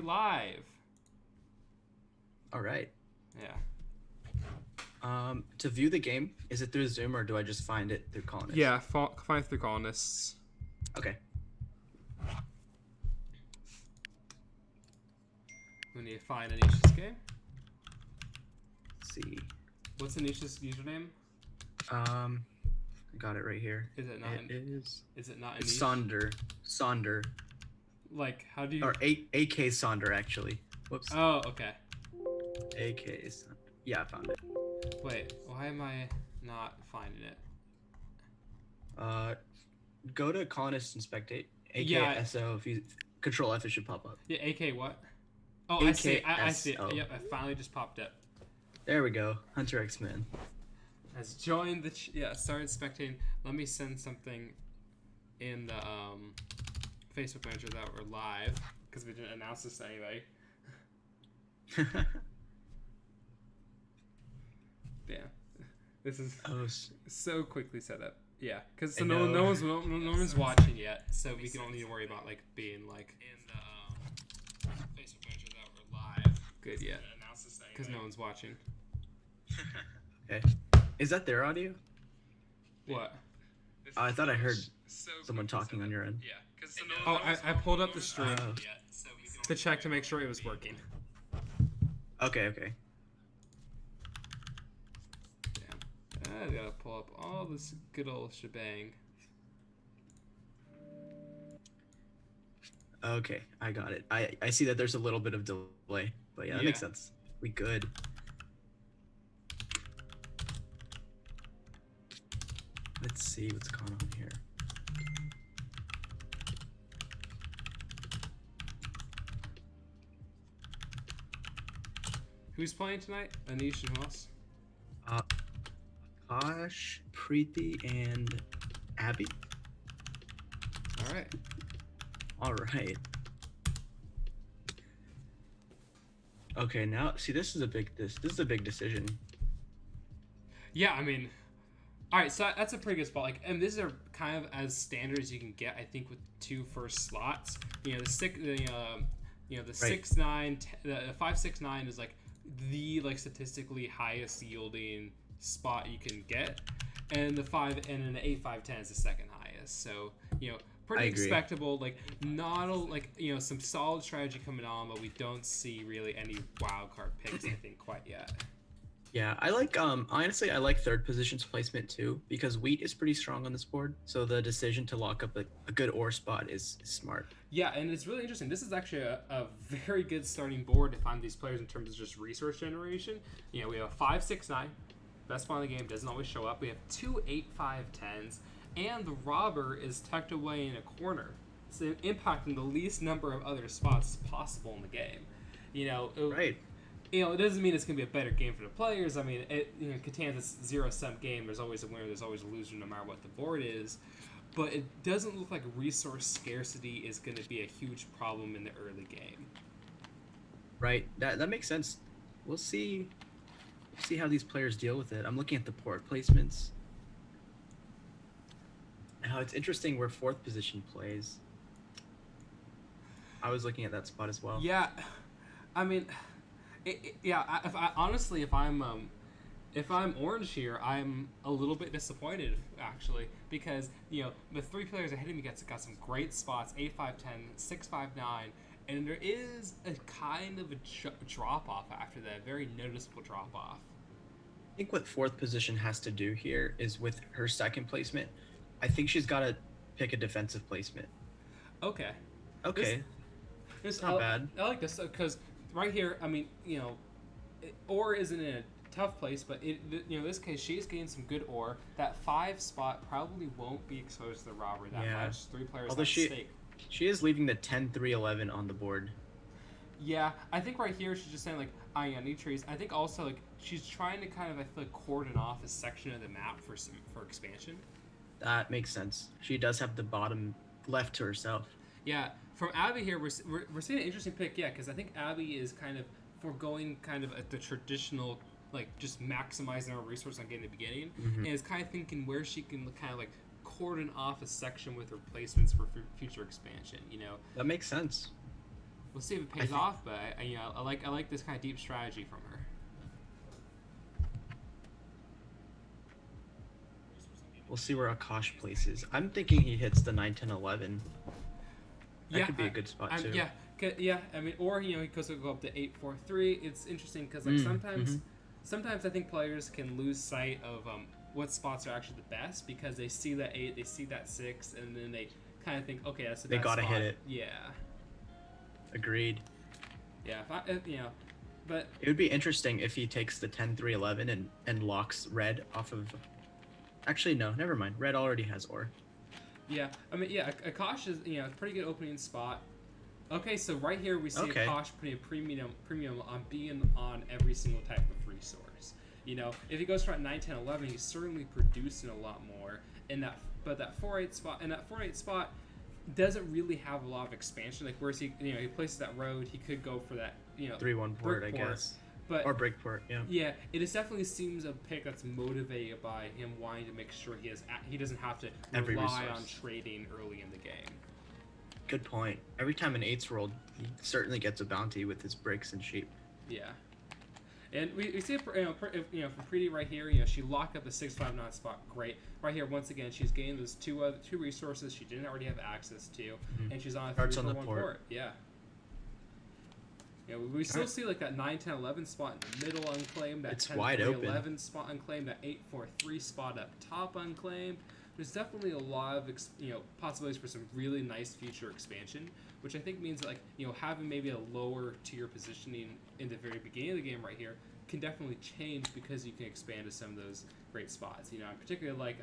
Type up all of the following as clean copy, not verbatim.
Live. All right. Yeah. To view the game, is it through Zoom or do I just find it through Colonist? Yeah, find through colonists. Okay. We need to find Anisha's game. Let's see. What's Anisha's username? I got it right here. Is it not? It is. Is it not It's Anish? Sonder. Like, how do you? Or AK Sonder actually. Whoops. Oh, okay. AK Sonder. Yeah, I found it. Wait, why am I not finding it? Go to Colonist and spectate. Yeah. AKSO. If you Control F, it should pop up. Yeah, AK what? Oh, I see. I see it. AKSO. Yep, I finally just popped up. There we go. Hunter X-Men. Has joined the started spectating. Let me send something in the Facebook Messenger that we're live because we didn't announce this to anybody. Yeah, this is so quickly set up. Yeah, because no one's watching yet, so we can only worry about like being like in the Facebook Messenger that we're live. Good, yeah, because no one's watching. Okay. Is that their audio? What? I thought I heard someone talking on your end. Oh, I pulled up the stream to check to make sure it was working. Okay. Damn. I gotta pull up all this good old shebang. Okay, I got it. I see that there's a little bit of delay, but yeah, that makes sense. We good. Let's see what's going on here. Who's playing tonight? Anish and who else? Akash, Preeti, and Abby. All right. Okay, now see this is a big decision. Yeah, I mean, all right, so that's a pretty good spot. Like, and these are kind of as standard as you can get, I think, with two first slots. You know, the 6-9, the 5-6-9 is like the statistically highest yielding spot you can get, and the 5 and an 8-5-10 is the second highest. So pretty expectable. Like not some solid strategy coming on, but we don't see really any wild card picks I think quite yet. Yeah, I like honestly I like third position's placement too because wheat is pretty strong on this board. So the decision to lock up a good ore spot is smart. Yeah, and it's really interesting. This is actually a very good starting board to find these players in terms of just resource generation. We have a 5-6-9, best spot in the game, doesn't always show up. We have 2 8-5-10s, and the robber is tucked away in a corner, so impacting the least number of other spots possible in the game. Right. It doesn't mean it's going to be a better game for the players. I mean, Catan's a zero-sum game. There's always a winner. There's always a loser no matter what the board is. But it doesn't look like resource scarcity is going to be a huge problem in the early game. Right. That makes sense. We'll see how these players deal with it. I'm looking at the port placements. How it's interesting where fourth position plays. I was looking at that spot as well. Yeah. I mean... If I'm orange here, I'm a little bit disappointed actually because the three players ahead of me got some great spots: 8-5-10, 6-5-9, and there is a kind of a drop off after that, very noticeable drop off. I think what fourth position has to do here is with her second placement. I think she's got to pick a defensive placement. Okay. It's not bad. I like this because. Right here, I mean, ore isn't in a tough place, but in this case, she's getting some good ore. That 5 spot probably won't be exposed to the robber that much. 3 players at stake. She is leaving the 10-3-11 on the board. Yeah, I think right here she's just saying like, I need trees. I think also like she's trying to kind of cordon off a section of the map for expansion. That makes sense. She does have the bottom left to herself. Yeah. From Abby here, we're seeing an interesting pick, because I think Abby is kind of foregoing kind of the traditional, just maximizing our resource on getting the beginning, and is kind of thinking where she can kind of cordon off a section with replacements for future expansion, That makes sense. We'll see if it pays off, but I like this kind of deep strategy from her. We'll see where Akash places. I'm thinking he hits the 9, 10, 11. That could be a good spot too. Yeah. I mean, or he goes to go up to 8, 4, 3. It's interesting because like sometimes I think players can lose sight of what spots are actually the best because they see that 8, they see that 6, and then they kind of think, okay, that's the best spot. They gotta hit it. Yeah. Agreed. Yeah. But it would be interesting if he takes the 10, 3, 11 and locks red off of. Actually, no, never mind. Red already has ore. Yeah, I mean, Akash is a pretty good opening spot. Okay, so right here we see Akash putting a premium on being on every single type of resource. If he goes for 9, 10, 11, he's certainly producing a lot more. But that 4-8 spot doesn't really have a lot of expansion. Like whereas he places that road, he could go for that 3-1 port, I guess. Or break port, yeah. Yeah, it definitely seems a pick that's motivated by him wanting to make sure he doesn't have to rely on trading early in the game. Good point. Every time an 8's rolled, he certainly gets a bounty with his bricks and sheep. Yeah, and we see it for Preeti right here. She locked up the 659 spot. Great. Right here, once again, she's gained those two resources she didn't already have access to, and she's on a 3-1 port. Yeah. We still see like that 9, 10, 11 spot in the middle unclaimed, that 10, 3, 11 spot unclaimed, that 8, 4, 3 spot up top unclaimed. There's definitely a lot of possibilities for some really nice future expansion, which I think means that having maybe a lower tier positioning in the very beginning of the game right here can definitely change because you can expand to some of those great spots. I particularly like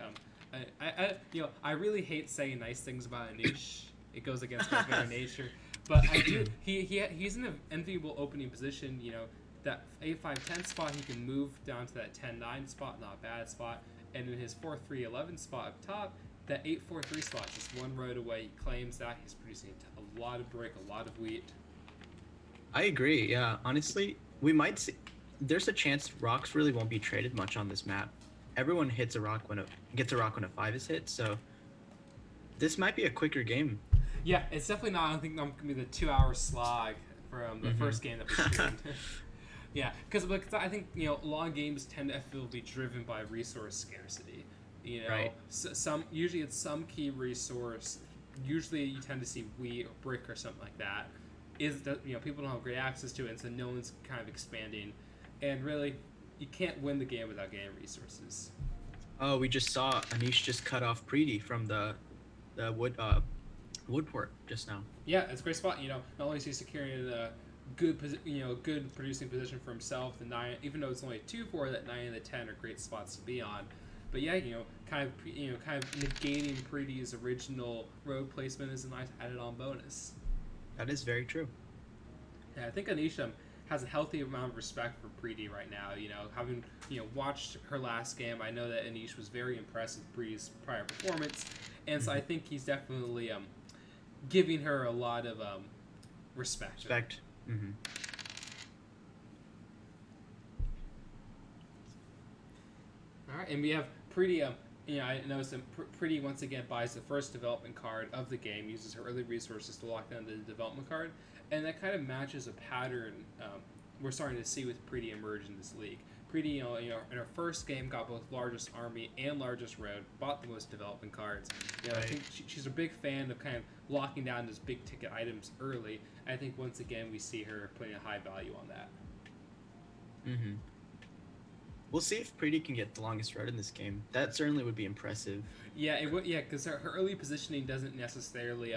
I really hate saying nice things about Anish. It goes against my very nature. But I do. He's in an enviable opening position. That 8, 5, 10 spot, he can move down to that 10, 9 spot, not a bad spot. And in his 4, 3, 11 spot up top, that 8, 4, 3 spot, just one road away. He claims that he's producing a lot of brick, a lot of wheat. I agree. Yeah, honestly, we might see. There's a chance rocks really won't be traded much on this map. Everyone gets a rock when a 5 is hit. So this might be a quicker game. Yeah, it's definitely not. I don't think I'm gonna be the 2-hour slog from the first game that we streamed. Yeah, because I think long games tend to be driven by resource scarcity. Right. Usually it's some key resource. Usually you tend to see wheat or brick or something like that. People don't have great access to it, and so no one's kind of expanding. And really, you can't win the game without getting resources. Oh, we just saw Anish just cut off Preeti from the woodport just now. Yeah, it's a great spot. Not only is he securing a good producing position for himself. The 9, even though it's only 2-4, that 9 and the 10 are great spots to be on. But yeah, kind of negating Preeti's original road placement is a nice added-on bonus. That is very true. Yeah, I think Anish has a healthy amount of respect for Preeti right now. Having watched her last game, I know that Anish was very impressed with Preeti's prior performance, and so I think he's definitely giving her a lot of respect. Mm-hmm. All right, and we have Preeti. I noticed that Preeti once again buys the first development card of the game, uses her early resources to lock down the development card, and that kind of matches a pattern we're starting to see with Preeti emerge in this league. Preeti, in her first game, got both largest army and largest road, bought the most development cards. I think she's a big fan of kind of locking down those big ticket items early. I think once again we see her putting a high value on that. Mm-hmm. We'll see if Preeti can get the longest road in this game. That certainly would be impressive. Yeah, it would. Yeah, because her early positioning doesn't necessarily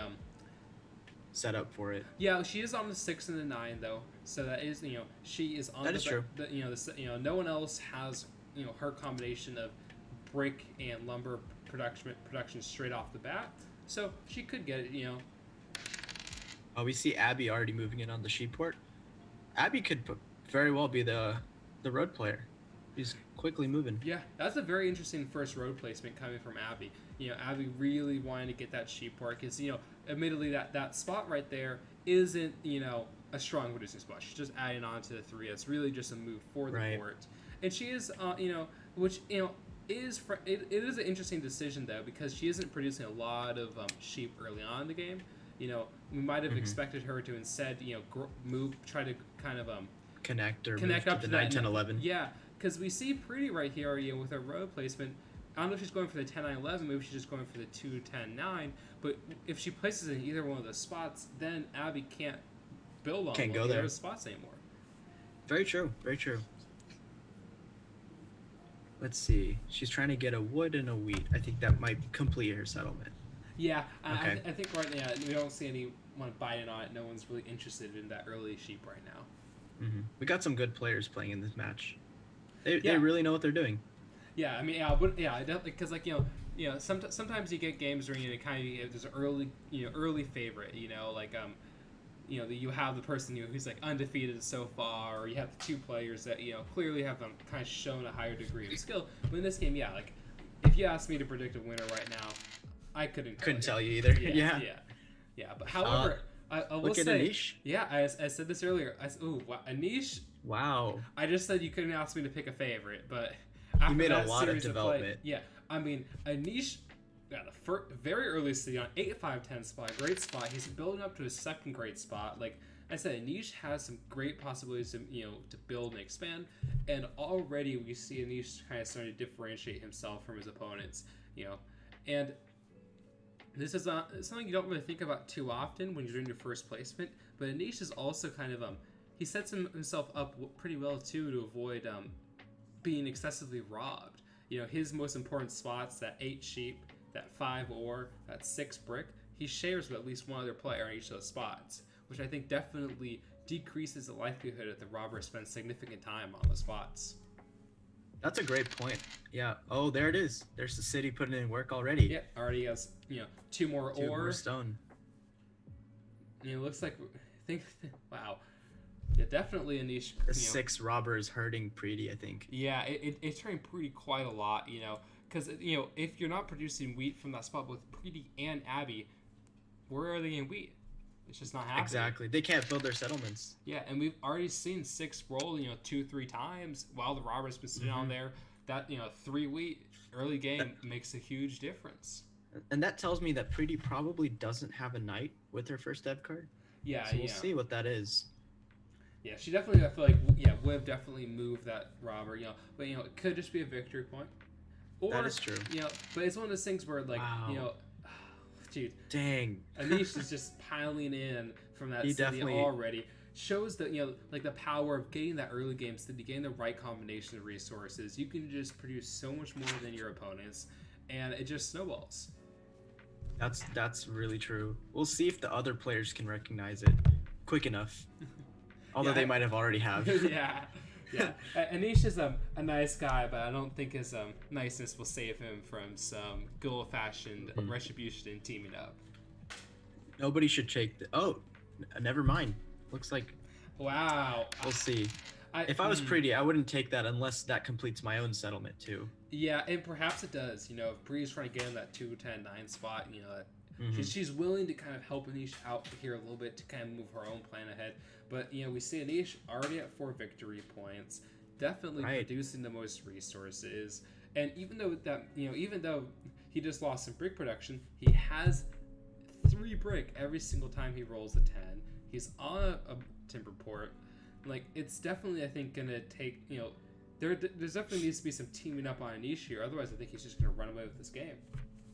set up for it. Yeah, she is on the 6 and the 9 though, so that is she is on. That is true. No one else has her combination of brick and lumber production straight off the bat, so she could get it. Oh, we see Abby already moving in on the sheep port. Abby could very well be the road player. He's quickly moving. Yeah, that's a very interesting first road placement coming from Abby. Abby really wanting to get that sheep port because admittedly that spot right there isn't a strong reducing spot. She's just adding on to the 3. It's really just a move for the port, and she is which it is an interesting decision though because she isn't producing a lot of sheep early on in the game. We might have Hmm. expected her to instead, move, try to kind of Connect or move connect to up the to 9, that. 10, 11. Yeah, because we see Pretty right here, with her road placement. I don't know if she's going for the 10 9 11, maybe she's just going for the 2 10 9. But if she places it in either one of those spots, then Abby can't build on Can't one go of there. those spots anymore. Very true. Very true. Let's see. She's trying to get a wood and a wheat. I think that might complete her settlement. Yeah, Okay. I think right now we don't see anyone biting on it. No one's really interested in that early sheep right now. We got some good players playing in this match. They Yeah, really know what they're doing. yeah. I mean, yeah, but yeah, definitely because sometimes you get games where kind of there's an early favorite. You have the person who's like undefeated so far, or you have the two players that clearly have kind of shown a higher degree of skill. But in this game, yeah, like if you ask me to predict a winner right now, I couldn't Couldn't tell you either. Yeah, Yeah. yeah, yeah. But however, I will Look at say, Anish. yeah, I said this earlier. Ooh, wow, Anish. Wow. I just said you couldn't ask me to pick a favorite, but You after made a that lot of series play, development. yeah, I mean, Anish got a very early city on 8-5-10 spot, great spot. He's building up to his second great spot. Like I said, Anish has some great possibilities to build and expand, and already we see Anish kind of starting to differentiate himself from his opponents. And this is something you don't really think about too often when you're doing your first placement. But Anish is also kind of he sets himself up pretty well too to avoid being excessively robbed. His most important spots, that 8 sheep, that 5 ore, that 6 brick, he shares with at least one other player on each of those spots, which I think definitely decreases the likelihood that the robber spends significant time on the spots. That's a great point. Yeah. Oh, there it is. There's the city putting in work already. Yeah, already has 2 more Two ore. more stone. It looks like think wow. Yeah, definitely a niche. The 6 robbers hurting Preety, I think. Yeah, it's hurting Preety quite a lot, because if you're not producing wheat from that spot with Preety and Abby, where are they getting wheat? It's just not happening. Exactly. They can't build their settlements. Yeah, and we've already seen 6 roll, 2-3 times while the robber's been sitting on there. That 3 wheat early game makes a huge difference. And that tells me that Preety probably doesn't have a knight with her first dev card. Yeah, so we'll see what that is. Yeah, she definitely, I feel like, would have definitely moved that robber, but, it could just be a victory point. Or, that is true. But it's one of those things where, like, wow. Dude. Dang. Anish is just piling in from that he city definitely already. Shows that, like the power of getting that early game city, getting the right combination of resources. You can just produce so much more than your opponents, and it just snowballs. That's really true. We'll see if the other players can recognize it quick enough. Although they might have already have. Yeah. Anish is a nice guy, but I don't think his niceness will save him from some good old-fashioned retribution and teaming up. Nobody should shake never mind. Looks like... Wow. We'll see. If I was Preety, I wouldn't take that unless that completes my own settlement too. Yeah, and perhaps it does. If Bree's trying to get in that 2-10-9 spot, she's willing to kind of help Anish out here a little bit to kind of move her own plan ahead. But we see Anish already at 4 victory points, definitely producing the most resources. And even though he just lost some brick production, he has 3 brick every single time he rolls a 10. He's on a timber port. Like, it's definitely, I think, gonna take there's definitely needs to be some teaming up on Anish here. Otherwise, I think he's just gonna run away with this game.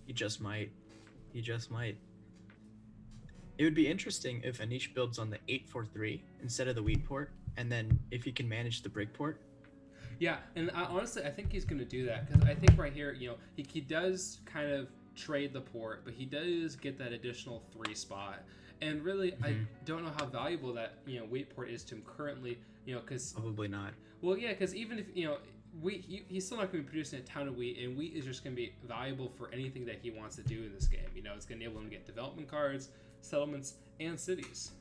He just might. It would be interesting if Anish builds on the 8-4-3 instead of the wheat port, and then if he can manage the brick port. Yeah, and honestly, I think he's going to do that, because I think right here, he does kind of trade the port, but he does get that additional 3 spot. And really, I don't know how valuable that wheat port is to him currently, because probably not. Well, yeah, because even if he's still not going to be producing a ton of wheat, and wheat is just going to be valuable for anything that he wants to do in this game. It's going to enable him to get development cards, settlements, and cities.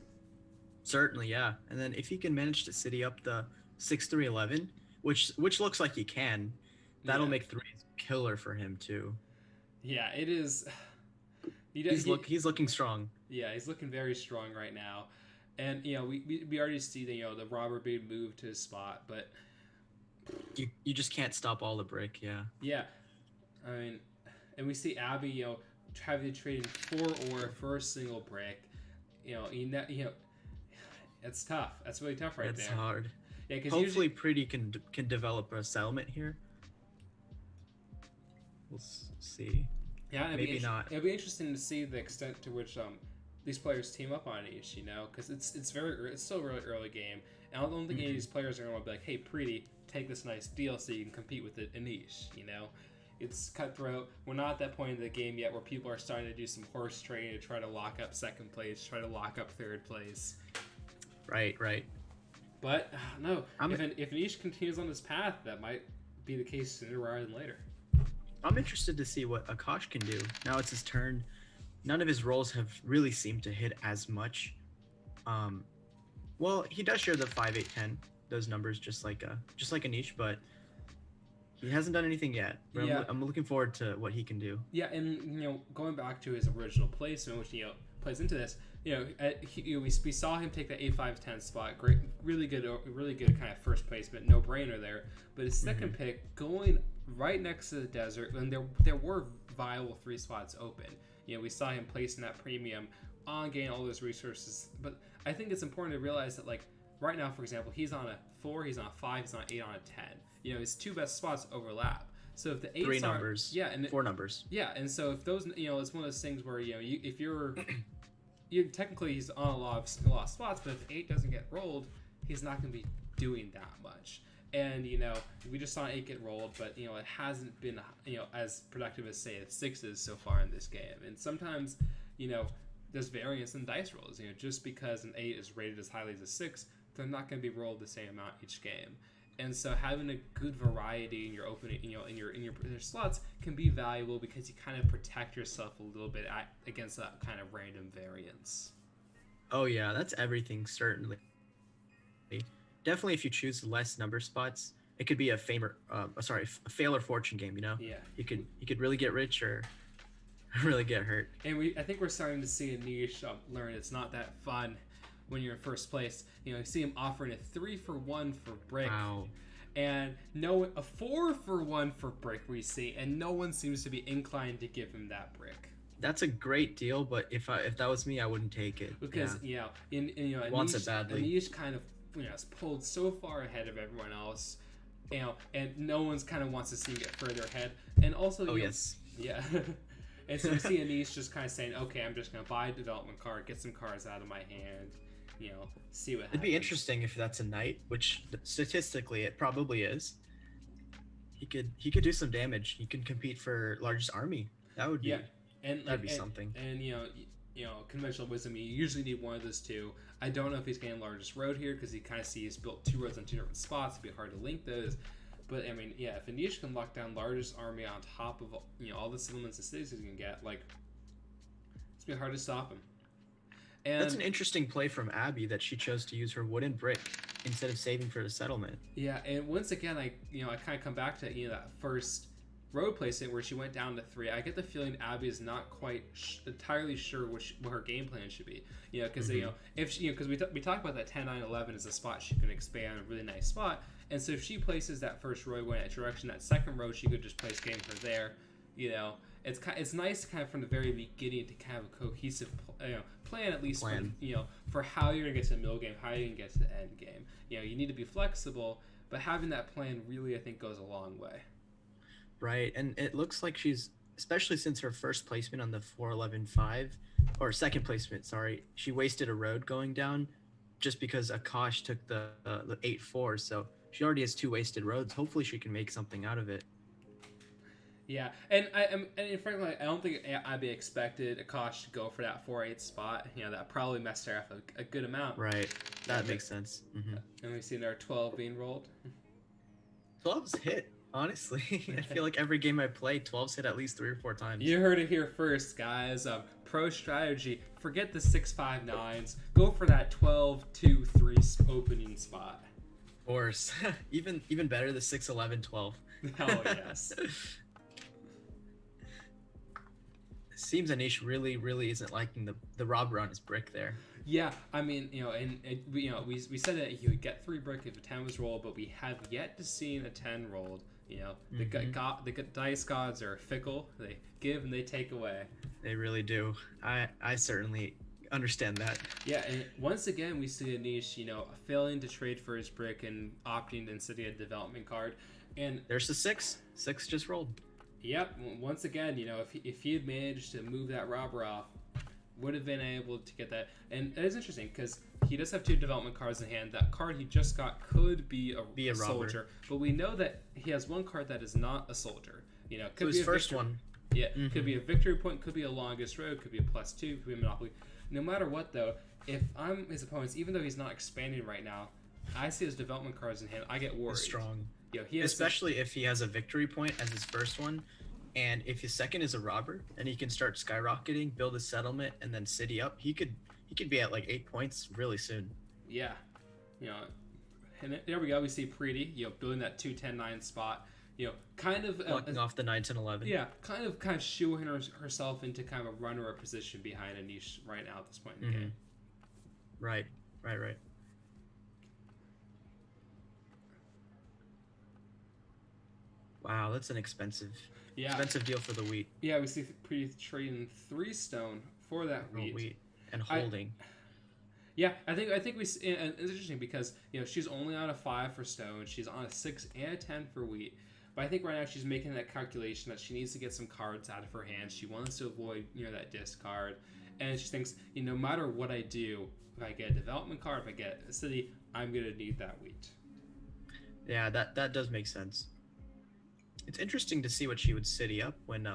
Certainly, yeah. And then if he can manage to city up the 6-3-11, which looks like he can, that'll make 3s killer for him too. Yeah, it is. He's looking strong. Yeah, he's looking very strong right now, and we already see the robber being moved to his spot, but you just can't stop all the brick. Yeah, I mean, and we see Abby having to trade in 4 ore for a single brick. it's tough. That's really tough right It's there. hard. Yeah, because Hopefully, usually, Pretty can develop a settlement here. We'll see. yeah, Maybe not. it'd be interesting to see the extent to which these players team up on each, because it's still a really early game, and I don't think any of these players are going to be like, hey, Pretty, take this nice deal so you can compete with it, Anish, It's cutthroat. We're not at that point in the game yet where people are starting to do some horse trading to try to lock up second place, try to lock up third place. Right. But no, if Anish continues on this path, that might be the case sooner rather than later. I'm interested to see what Akash can do. Now it's his turn. None of his roles have really seemed to hit as much. Well, he does share the 5, 8, 10, those numbers just like Anish, but he hasn't done anything yet. But Yeah. I'm looking forward to what he can do. Yeah, and going back to his original placement, which plays into this, we saw him take the 8-5-10 spot. Great, really good kind of first placement, no brainer there. But his second pick going right next to the desert, and there were viable 3 spots open. We saw him placing that premium on getting all those resources. But I think it's important to realize that, like, right now, for example, he's on a 4, he's on a 5, he's on an 8, on a 10. His 2 best spots overlap. So if the 8s 3 numbers, and 4 numbers. Yeah, and so if those, it's one of those things where if you're technically he's on a lot of spots, but if 8 doesn't get rolled, he's not going to be doing that much. And we just saw 8 get rolled, but it hasn't been as productive as, say, 6s so far in this game. And sometimes there's variance in dice rolls. Just because an 8 is rated as highly as a 6, they're not going to be rolled the same amount each game. And so having a good variety in your opening, in your slots can be valuable because you kind of protect yourself a little bit against that kind of random variance. Oh yeah, that's everything, certainly. Definitely, if you choose less number spots, it could be a fail or fortune game. Yeah. You could really get rich or really get hurt. And I think we're starting to see Anish learn it's not that fun when you're in first place. You see him offering a 3-for-1 for brick. Wow. And a 4-for-1 for brick we see, and no one seems to be inclined to give him that brick. That's a great deal, but if that was me, I wouldn't take it. Because wants it badly. Anish kind of is pulled so far ahead of everyone else, and no one's kind of wants to see him get further ahead. And also, yes, yeah. And so you see Anish just kind of saying, "Okay, I'm just gonna buy a development card, get some cards out of my hand." See what happens. It'd be interesting if that's a knight, which statistically it probably is. He could do some damage. He could compete for largest army. That would be that'd be something. And conventional wisdom, you usually need one of those two. I don't know if he's getting largest road here because he kind of sees built 2 roads on 2 different spots. It'd be hard to link those. But I mean, if Anish can lock down largest army on top of all the settlements and cities he can get, it's gonna be hard to stop him. And that's an interesting play from Abby that she chose to use her wooden brick instead of saving for the settlement. Yeah, and once again, I kind of come back to that first road placement where she went down to 3. I get the feeling Abby is not quite entirely sure what her game plan should be. Because because we talked about that 10, 9, 11 as a spot she can expand, a really nice spot. And so if she places that first road going that direction, that second road she could just place game her there. It's nice kind of from the very beginning to kind of a cohesive plan, at least for how you're gonna get to the middle game, how you're gonna get to the end game. You need to be flexible, but having that plan really, I think, goes a long way. Right, and it looks like she's, especially since her first placement on the 4-11-5, or second placement, sorry, she wasted a road going down just because Akash took the 8-4, so she already has 2 wasted roads. Hopefully she can make something out of it. Yeah, and frankly, I don't think Abby expected Akash to go for that 4-8 spot. That probably messed her up a good amount. Right, that makes sense. And we've seen our 12 being rolled. 12's hit. Honestly, I feel like every game I play, 12's hit at least 3 or 4 times. You heard it here first, guys. Pro strategy. Forget the 6-5-9s. Go for that 12-2-3 opening spot. Of course. even better, the 6-11-12. Oh, yes. Seems Anish really isn't liking the robber on his brick there. Yeah, I mean, we said that he would get 3 brick if a 10 was rolled, but we have yet to see a 10 rolled. The dice gods are fickle. They give and they take away. They really do. I certainly understand that. Yeah, and once again, we see Anish, failing to trade for his brick and opting instead of a development card. And There's the 6. 6 just rolled. yep, once again, if he had managed to move that robber off, would have been able to get that. And it is interesting because he does have 2 development cards in hand. That card he just got could be a soldier, but we know that he has 1 card that is not a soldier. Could So be his a first victory, one. yeah, could be a victory point, could be a longest road, could be a +2, could be a monopoly. No matter what, though, if I'm his opponents, even though he's not expanding right now, I see his development cards in hand, I get worried. He's strong. He has Especially if he has a victory point as his first one, and if his second is a robber, and he can start skyrocketing, build a settlement, and then city up. He could be at like 8 points really soon. Yeah, and there we go. We see Preeti, building that 2-10-9 spot. Kind of Blocking off the 9 10 11. Yeah, kind of shoeing herself into kind of a runner position behind Anish right now at this point in the game. Right. Wow, that's an expensive deal for the wheat. Yeah, we see Preeti trading 3 stone for that wheat. And holding. I think we. And it's interesting because she's only on a 5 for stone. She's on a 6 and a 10 for wheat. But I think right now she's making that calculation that she needs to get some cards out of her hand. She wants to avoid that discard, and she thinks no matter what I do, if I get a development card, if I get a city, I'm gonna need that wheat. Yeah, that does make sense. It's interesting to see what she would city up when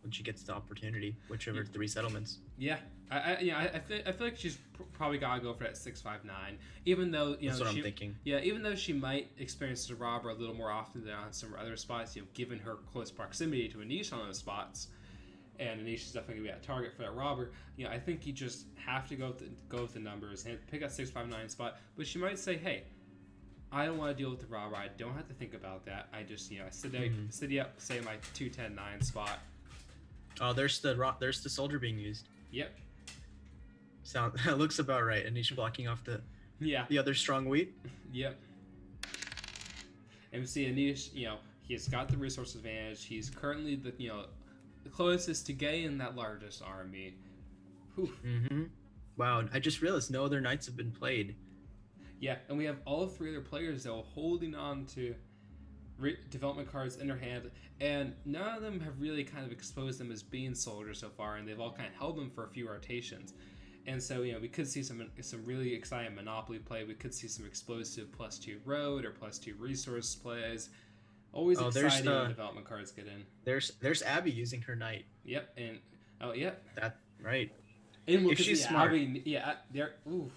she gets the opportunity, whichever 3 settlements. Yeah, I feel like she's probably gotta go for that 6-5-9, even though that's what I'm thinking. Yeah, even though she might experience the robber a little more often than on some other spots, given her close proximity to Anish on those spots, and Anish is definitely gonna be a target for that robber. I think you just have to go with the numbers and pick that 6-5-9 spot. But she might say, hey, I don't want to deal with the robber. I don't have to think about that. I just, I city up, say my 2-10-9 spot. Oh, there's the soldier being used. Yep. That looks about right. Anish blocking off the other strong wheat. Yep. And we see Anish, he's got the resource advantage. He's currently the closest to getting that largest army. Whew. Wow, I just realized no other knights have been played. Yeah, and we have all 3 other players though holding on to development cards in their hand, and none of them have really kind of exposed them as being soldiers so far, and they've all kind of held them for a few rotations. And so we could see some really exciting monopoly play. We could see some explosive +2 road or +2 resource plays. Always exciting when development cards get in. There's Abby using her knight. Yep, and that right. And if she's smart, Abby, there. Ooh.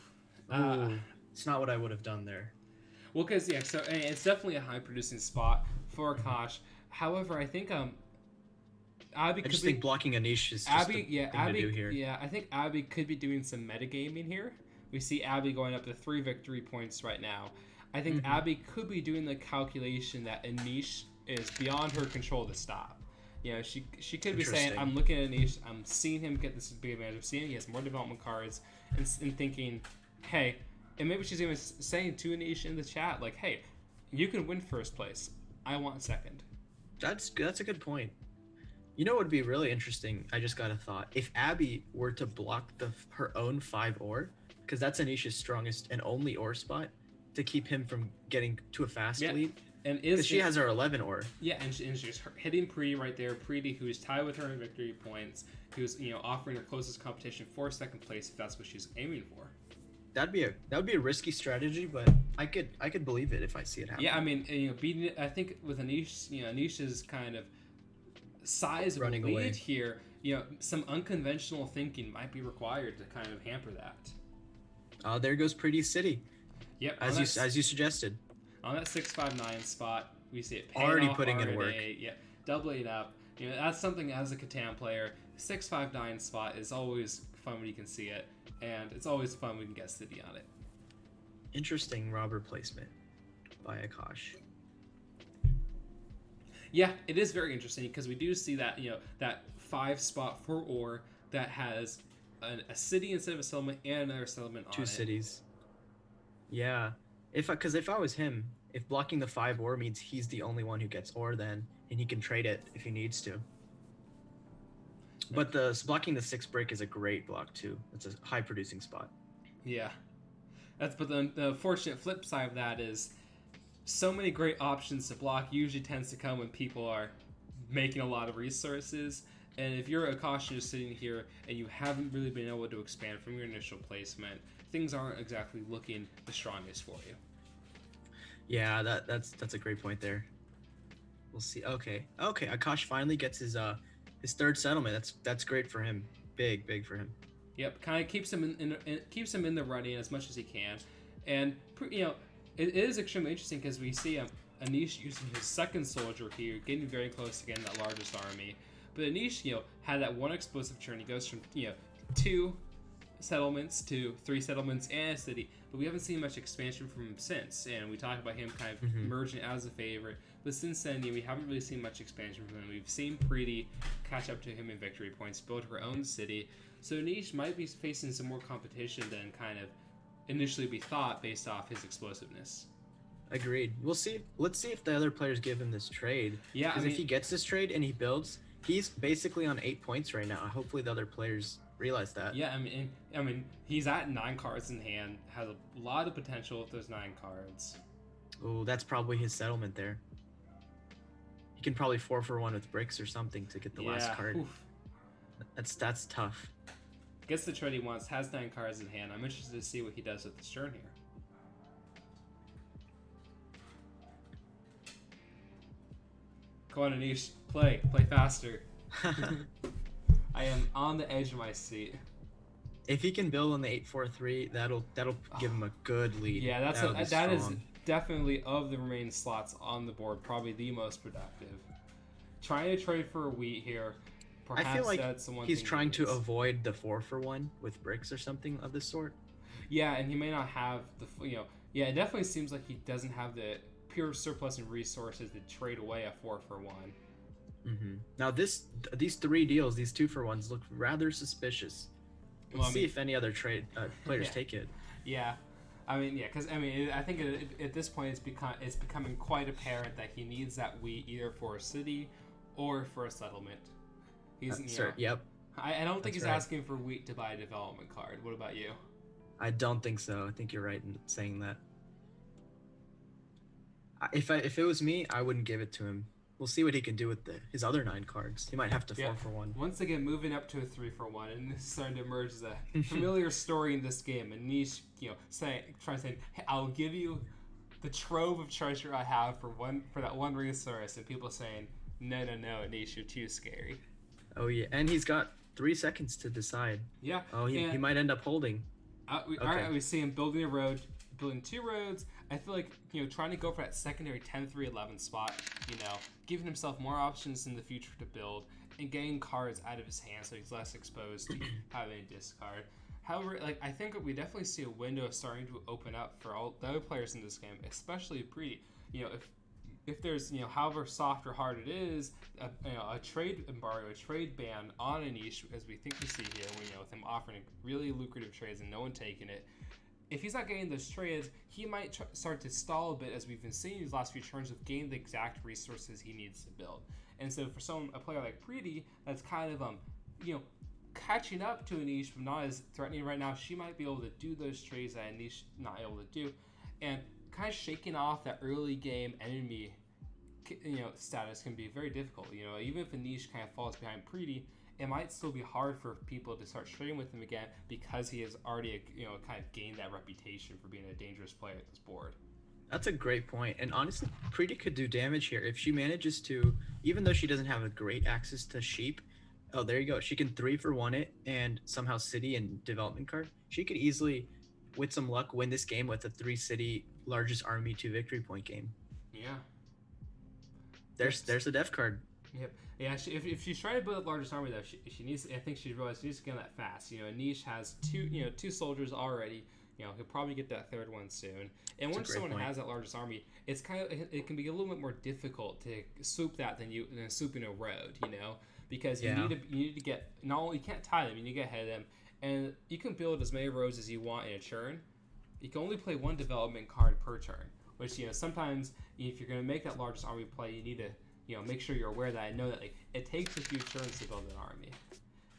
It's not what I would have done there. Well, because so it's definitely a high producing spot for Akash. However, I think Abby. I just think blocking Anish is just Abby. to do here. Yeah, I think Abby could be doing some metagaming here. We see Abby going up to 3 victory points right now. I think Abby could be doing the calculation that Anish is beyond her control to stop. She could be saying, I'm looking at Anish, I'm seeing him get this big advantage, I'm seeing he has more development cards, and thinking, hey. And maybe she's even saying to Anish in the chat, like, hey, you can win first place. I want second. That's a good point. What would be really interesting? I just got a thought. If Abby were to block her own 5 ore, because that's Anish's strongest and only ore spot, to keep him from getting to a fast lead. And because she has her 11 ore. Yeah, and she's hitting Preeti right there. Preeti, who is tied with her in victory points, who's offering her closest competition for second place if that's what she's aiming for. That would be a risky strategy, but I could believe it if I see it happen. Yeah, I mean, beating it. I think with Anish, Anish's kind of size of running lead away here, some unconventional thinking might be required to kind of hamper that. There goes Pretty City. Yep. As you suggested. On that 6-5-9 spot, we see it already putting in work. Yeah, doubling up. That's something as a Catan player. 6-5-9 spot is always fun when you can see it. And it's always fun when we can get city on it. Interesting robber placement by Akash. Yeah, it is very interesting because we do see that that 5 spot for ore that has a city instead of a settlement and another settlement on it. 2 cities. Yeah, if I was him, if blocking the 5 ore means he's the only one who gets ore, then and he can trade it if he needs to. But blocking the 6 break is a great block too. It's a high producing spot. Yeah, but the unfortunate flip side of that is so many great options to block usually tends to come when people are making a lot of resources. And if you're Akashi just sitting here and you haven't really been able to expand from your initial placement, things aren't exactly looking the strongest for you. Yeah, that's a great point there. We'll see. Okay, Akash finally gets his 3rd settlement. That's great for him. Big for him. Yep, kind of keeps him keeps him in the running as much as he can, and it is extremely interesting because we see Anish using his 2nd soldier here, getting very close to getting that largest army. But Anish, had that one explosive turn. He goes from 2 settlements to 3 settlements and a city, but we haven't seen much expansion from him since. And we talked about him kind of emerging as a favorite, but since then we haven't really seen much expansion from him. We've seen Preeti catch up to him in victory points, build her own city. So Anish might be facing some more competition than kind of initially we thought based off his explosiveness. Agreed. We'll see. Let's see if the other players give him this trade. Yeah, because if he gets this trade and he builds, he's basically on 8 points right now. Hopefully the other players realize that. Yeah, I mean, he's at 9 cards in hand. Has a lot of potential with those 9 cards. Oh, that's probably his settlement there. He can probably 4-for-1 with bricks or something to get the last card. Oof. That's tough. Gets the trade he wants. Has 9 cards in hand. I'm interested to see what he does with this turn here. Come on, Anish. Play faster. I am on the edge of my seat. If he can build on the 8-4-3, that'll give him a good lead. Yeah, that is definitely, of the remaining slots on the board, probably the most productive. Trying to trade for a wheat here. Perhaps I feel like that's the one he's thing trying to avoid the 4-for-1 with bricks or something of this sort. Yeah, and he may not have the Yeah, it definitely seems like he doesn't have the pure surplus in resources to trade away a 4-for-1. Now these 3 deals, these 2-for-1s look rather suspicious. We'll see if any other players take it. Yeah, because I think at this point it's becoming quite apparent that he needs that wheat either for a city or for a settlement. Yep. I don't think he's asking for wheat to buy a development card. What about you? I don't think so. I think you're right in saying that. If it was me, I wouldn't give it to him. We'll see what he can do with his other 9 cards. He might have to 4-for-1. Once again, moving up to a 3-for-1, and this is starting to emerge as a familiar story in this game. And Niche, trying to say, hey, I'll give you the trove of treasure I have for that one resource, and people saying, no, Niche, you're too scary. Oh yeah, and he's got 3 seconds to decide. Yeah. Oh, he might end up holding. We see him building a road, building 2 roads. I feel like trying to go for that secondary 10-3-11 spot, giving himself more options in the future to build and getting cards out of his hand so he's less exposed to having a discard. However, I think we definitely see a window starting to open up for all the other players in this game, especially Preeti. If there's however soft or hard it is, a trade embargo, a trade ban on Anish, as we think we see here, with him offering really lucrative trades and no one taking it. If he's not getting those trades, he might start to stall a bit, as we've been seeing these last few turns of getting the exact resources he needs to build. And so for a player like Preeti, that's kind of catching up to Anish, but not as threatening right now. She might be able to do those trades that Anish not able to do, and kind of shaking off that early game enemy status can be very difficult. Even if Anish kind of falls behind Preeti, it might still be hard for people to start trading with him again because he has already kind of gained that reputation for being a dangerous player at this board. That's a great point. And honestly, Preeti could do damage here if she manages to, even though she doesn't have a great access to sheep. Oh, there you go. She can 3-for-1 it and somehow city and development card. She could easily, with some luck, win this game with a 3-city largest army to victory point game. Yeah. There's a def card. Yep. Yeah. If she's trying to build the largest army, though, she needs. I think she realized she needs to get that fast. Anish has 2 soldiers already. He'll probably get that 3rd one soon. And once someone has that largest army, it can be a little bit more difficult to swoop that than swooping a road. Because you need to get, not only you can't tie them, you need to get ahead of them, and you can build as many roads as you want in a turn. You can only play 1 development card per turn, which sometimes if you're going to make that largest army play, you need to make sure you're aware of that and know that it takes a few turns to build an army.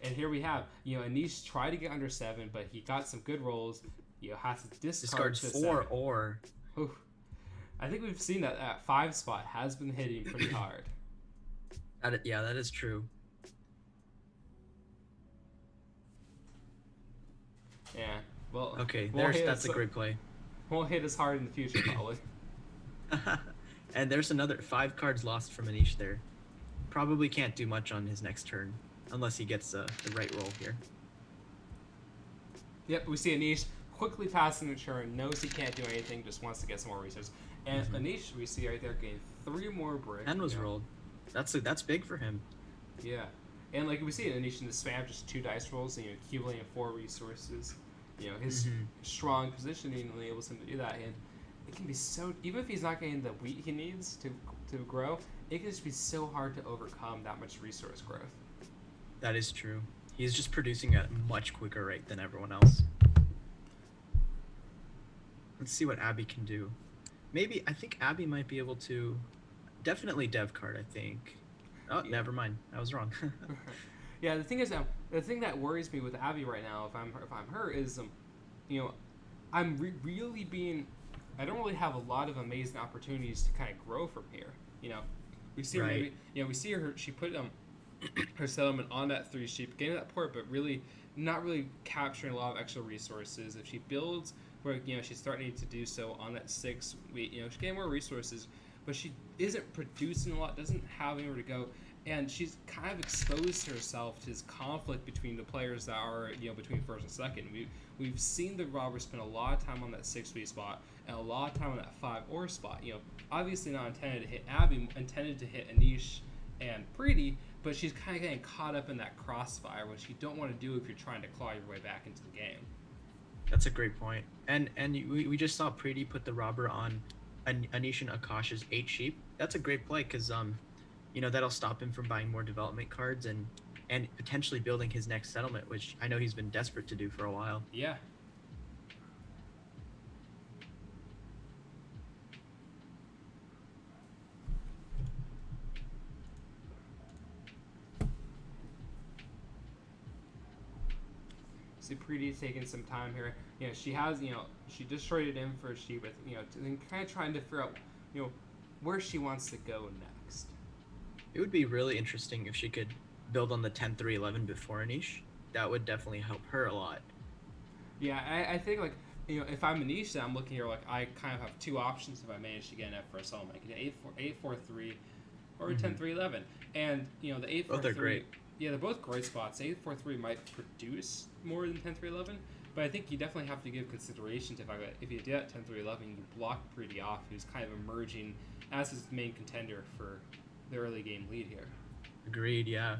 And here we have, Anish tried to get under 7, but he got some good rolls. Has to discard Discards to 4 7. or. Whew. I think we've seen that 5 spot has been hitting pretty hard. Yeah, that is true. Yeah. Well. Okay, that's a great play. Won't hit as hard in the future, probably. And there's another 5 cards lost from Anish there. Probably can't do much on his next turn unless he gets the right roll here. Yep, we see Anish quickly passing the turn, knows he can't do anything, just wants to get some more resources. And Anish, we see right there, getting 3 more bricks. 10 was rolled. That's big for him. Yeah. And like we see Anish in the spam, just 2 dice rolls and accumulating 4 resources. His strong positioning enables him to do that, and it can be so, even if he's not getting the wheat he needs to grow, it can just be so hard to overcome that much resource growth. That is true. He's just producing at a much quicker rate than everyone else. Let's see what Abby can do. I think Abby might be able to, definitely dev card, I think. Oh, yeah. Never mind. I was wrong. Yeah, the thing is, the thing that worries me with Abby right now, if I'm her, is, I'm really being. I don't really have a lot of amazing opportunities to kind of grow from here. We see her Right. we see her. She put her settlement on that 3 sheep, getting that port, but really not really capturing a lot of extra resources. If she builds where she's starting to do so on that 6, she's getting more resources, but she isn't producing a lot, doesn't have anywhere to go. And she's kind of exposed herself to this conflict between the players that are, between first and second. We've seen the robbers spend a lot of time on that 6 sweet spot and a lot of time on that 5 ore spot. Obviously not intended to hit Abby, intended to hit Anish and Preeti, but she's kind of getting caught up in that crossfire, which you don't want to do if you're trying to claw your way back into the game. That's a great point. And we just saw Preeti put the robber on Anish and Akash's 8 sheep. That's a great play because that'll stop him from buying more development cards and potentially building his next settlement, which I know he's been desperate to do for a while. Yeah. See, Preeti's taking some time here. She has, she just traded in for a sheep, but kind of trying to figure out, where she wants to go next. It would be really interesting if she could build on the 10-3-11 before Anish. That would definitely help her a lot. Yeah, I think, if I'm Anish, I'm looking here, I kind of have 2 options if I manage to get an F for a settlement. I can get 8-4-3 or 10-3-11. And, the 8-4-3... Both are great. Yeah, they're both great spots. 8-4-3 might produce more than 10-3-11, but I think you definitely have to give consideration to if you do that 10-3-11, you block Preeti off, who's kind of emerging as his main contender for the early game lead here. Agreed, yeah.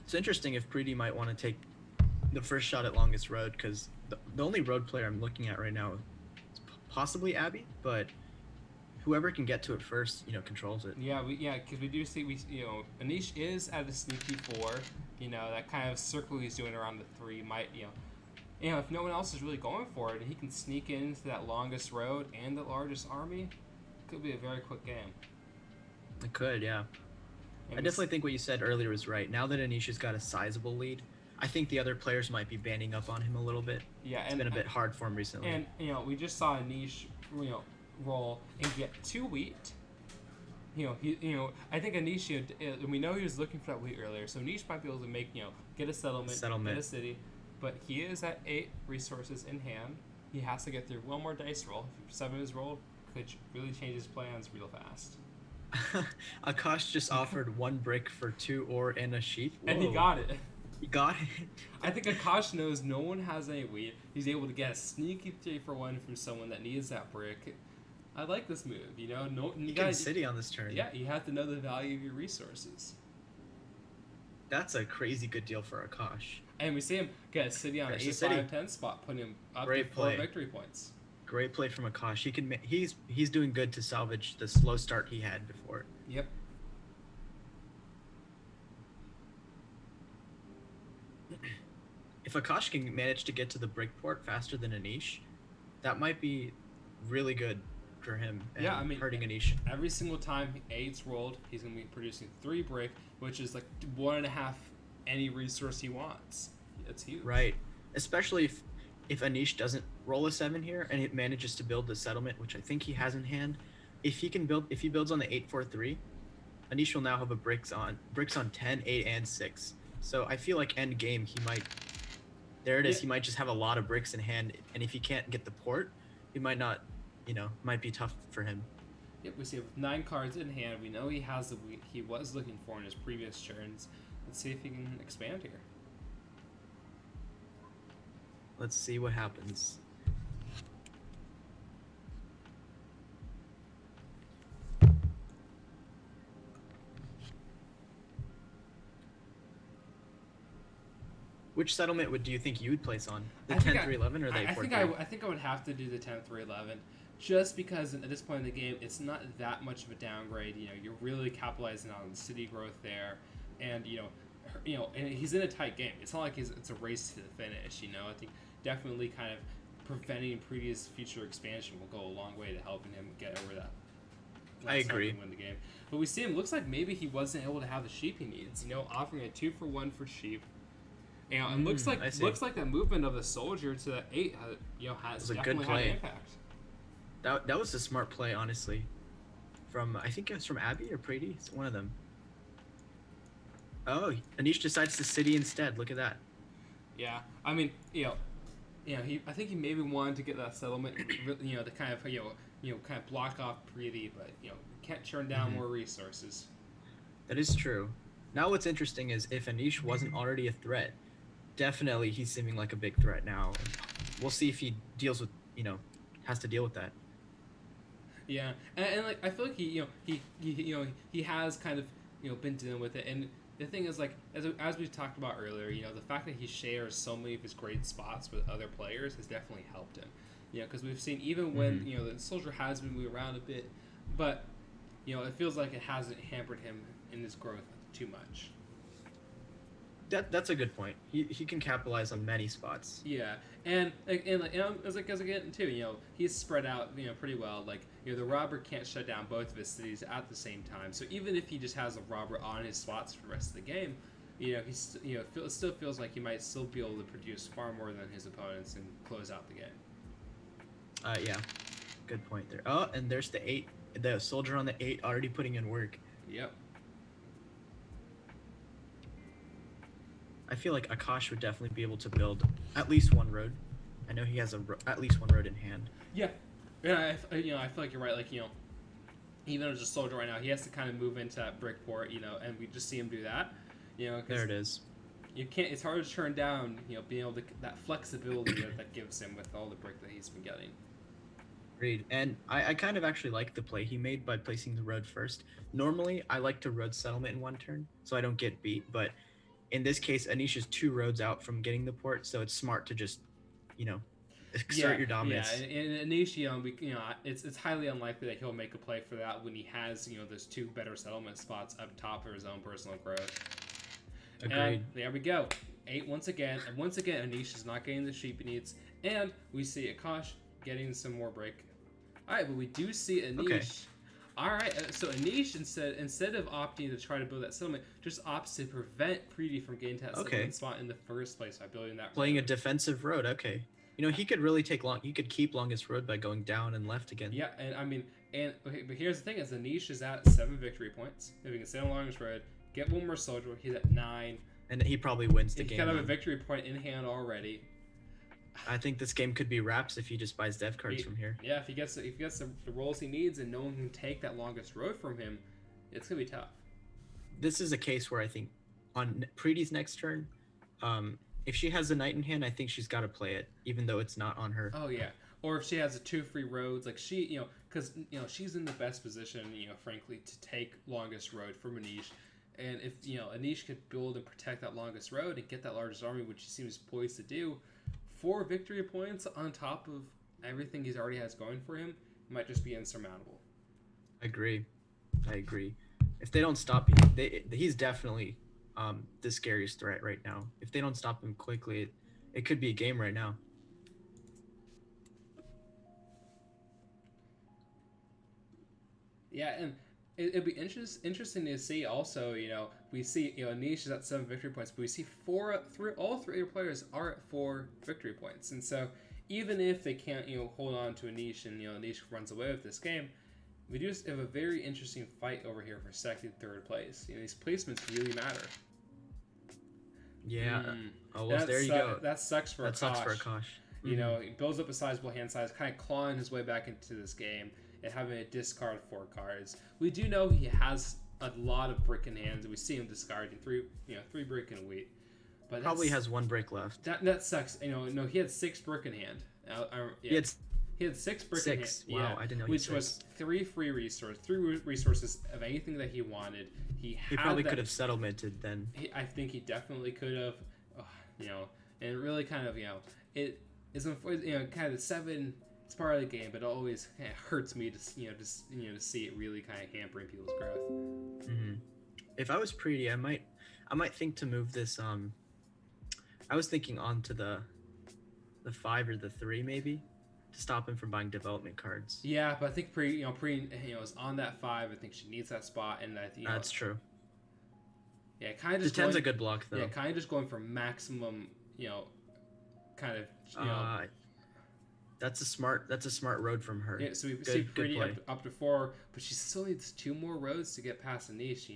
It's interesting if Preeti might want to take the first shot at longest road, because the only road player I'm looking at right now is possibly Abby, but whoever can get to it first, controls it. Yeah, because we do see Anish is at a sneaky 4. That kind of circle he's doing around the 3 might if no one else is really going for it, and he can sneak into that longest road and the largest army, it could be a very quick game. It could, yeah. And I definitely think what you said earlier was right. Now that Anish has got a sizable lead, I think the other players might be banding up on him a little bit. Yeah, it's been a bit hard for him recently. And we just saw Anish roll and get 2 wheat. I think Anish, we know he was looking for that wheat earlier, so Anish might be able to make, get a settlement, get a city, but he is at 8 resources in hand. He has to get through one more dice roll. If 7 is rolled, could really change his plans real fast. Akash just offered 1 brick for 2 ore and a sheep. Whoa. And he got it. He got it. I think Akash knows no one has any wheat. He's able to get a sneaky 3-for-1 from someone that needs that brick. I like this move, You can city on this turn. Yeah, you have to know the value of your resources. That's a crazy good deal for Akash. And we see him get a city on an 8-5-10 spot, putting him up to 4 victory points. Great play from Akash. He's doing good to salvage the slow start he had before. Yep. If Akash can manage to get to the brick port faster than Anish, that might be really good. for him and Yeah, I mean, hurting Anish. every single time eight's rolled, he's going to be producing 3 brick, which is like 1.5 any resource he wants. It's huge. Right. Especially if Anish doesn't roll a 7 here and it manages to build the settlement, which I think he has in hand. If he builds on the 8-4-3, Anish will now have a bricks on 10, 8, and 6. So I feel like end game he might he might just have a lot of bricks in hand, and if he can't get the port, he might not, might be tough for him. Yep, we see with 9 cards in hand, we know he has he was looking for in his previous turns. Let's see if he can expand here. Let's see what happens. Which settlement do you think you would place on? The 10-3-11 or the 8-4-3? I think I would have to do the 10-3-11, just because at this point in the game, it's not that much of a downgrade. You're really capitalizing on the city growth there, and and he's in a tight game. It's not like it's a race to the finish. I think definitely kind of preventing previous future expansion will go a long way to helping him get over that. I agree. And win the game, but we see him. Looks like maybe he wasn't able to have the sheep he needs. Offering a 2-for-1 for sheep. And looks like that movement of the soldier to the 8 has definitely had an impact. That was a smart play, honestly. I think it was from Abby or Preety. It's one of them. Oh, Anish decides to city instead. Look at that. Yeah, I mean, I think he maybe wanted to get that settlement, to kind of kind of block off Preety, but can't turn down more resources. That is true. Now what's interesting is if Anish wasn't already a threat, definitely he's seeming like a big threat now. We'll see if he deals with, has to deal with that. Yeah, and like I feel like he has kind of been dealing with it, and the thing is like as we talked about earlier, the fact that he shares so many of his great spots with other players has definitely helped him. Because we've seen even when the soldier has been moved around a bit, but it feels like it hasn't hampered him in his growth too much. That's a good point. He can capitalize on many spots. Yeah, and as I get too, he's spread out pretty well. Like the robber can't shut down both of his cities at the same time. So even if he just has a robber on his spots for the rest of the game, it still feels like he might still be able to produce far more than his opponents and close out the game. Yeah, good point there. Oh, and there's the 8, the soldier on the 8 already putting in work. Yep. I feel like Akash would definitely be able to build at least one road. I know he has at least one road in hand. Yeah, I feel like you're right. Like even as a soldier right now, he has to kind of move into that brick port, and we just see him do that. There it is. You can't. It's hard to turn down. Being able to that flexibility that gives him with all the brick that he's been getting. Agreed. And I kind of actually like the play he made by placing the road first. Normally, I like to road settlement in one turn, so I don't get beat, but in this case, Anish is 2 roads out from getting the port, so it's smart to just, exert your dominance. Yeah, and Anish, it's highly unlikely that he'll make a play for that when he has, those 2 better settlement spots up top for his own personal growth. Agreed. And there we go. 8 once again, and once again, Anish is not getting the sheep he needs, and we see Akash getting some more break. All right, but we do see Anish. Okay. All right, so Anish instead of opting to try to build that settlement, just opts to prevent Preety from getting to that settlement spot in the first place by building that. Playing a defensive road, okay. He could really take long. He could keep longest road by going down and left again. Yeah, and I mean, but here's the thing: is Anish is at 7 victory points. If he can stay on longest road, get one more soldier, he's at 9. And he probably wins the game. He kind of have a victory point in hand already. I think this game could be wraps if he just buys dev cards from here. Yeah, if he gets the rolls he needs and no one can take that longest road from him, it's gonna be tough. This is a case where I think on Preety's next turn, if she has a knight in hand, I think she's got to play it, even though it's not on her. Oh yeah, or if she has 2 free roads, like she, because she's in the best position, frankly, to take longest road from Anish. And if Anish could build and protect that longest road and get that largest army, which he seems poised to do, 4 victory points on top of everything he already has going for him might just be insurmountable. I agree. If they don't stop him, he's definitely the scariest threat right now. If they don't stop him quickly, it could be a game right now. Yeah, and it'd be interesting to see also, we see, Anish is at 7 victory points, but we see all three players are at 4 victory points. And so even if they can't, hold on to Anish and, Anish runs away with this game, we do have a very interesting fight over here for second, third place. These placements really matter. Yeah. Oh, well, there you go. That sucks for that Akash. Sucks for Akash. He builds up a sizable hand size, kind of clawing his way back into this game and having to discard 4 cards. We do know he has a lot of brick in hands, and we see him discarding 3 brick in a week. But probably has 1 brick left. That sucks. No, he had 6 brick in hand. Yeah. He had 6 brick in hand. Wow, yeah, I didn't know. Which was 3 free resources, 3 resources of anything that he wanted. He probably could have settlemented then. I think he definitely could have. And really kind of it is kind of the 7. It's part of the game, but it always kind of hurts me to to see it really kind of hampering people's growth. If I was Preety, I might think to move this. I was thinking on to the 5 or the 3 maybe, to stop him from buying development cards. Yeah, but I think Preety is on that 5. I think she needs that spot, and that's true. Yeah, kind of just. The 10's a good block though. Yeah, kind of just going for maximum. Kind of. That's a smart road from her. Yeah, so we see Preety up to 4, but she still needs 2 more roads to get past Anish.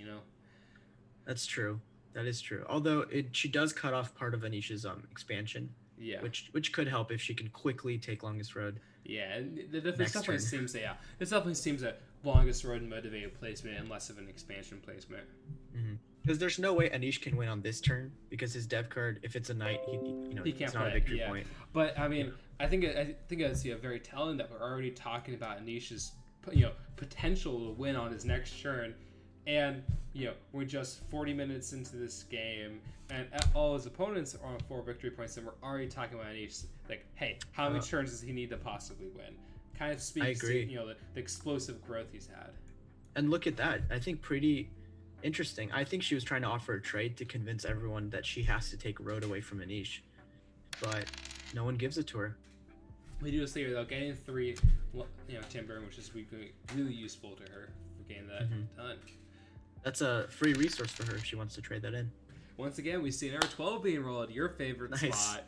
That's true. That is true. Although she does cut off part of Anish's expansion. Yeah. Which could help if she can quickly take longest road. Yeah, this definitely seems a longest road motivated placement and less of an expansion placement. Because there's no way Anish can win on this turn, because his dev card, if it's a knight, he can't play. Not a victory point. But I mean, I think it's very telling that we're already talking about Anish's potential to win on his next turn, and we're just 40 minutes into this game, and all his opponents are on 4 victory points, and we're already talking about Anish. Like, hey, how many turns does he need to possibly win? Kind of speaks to the explosive growth he's had. And look at that. I think pretty interesting. I think she was trying to offer a trade to convince everyone that she has to take road away from Anish, but no one gives it to her. We do see her though getting 3 timber, which is really useful to her for getting that done. That's a free resource for her if she wants to trade that in. Once again, we see another 12 being rolled. Your favorite spot,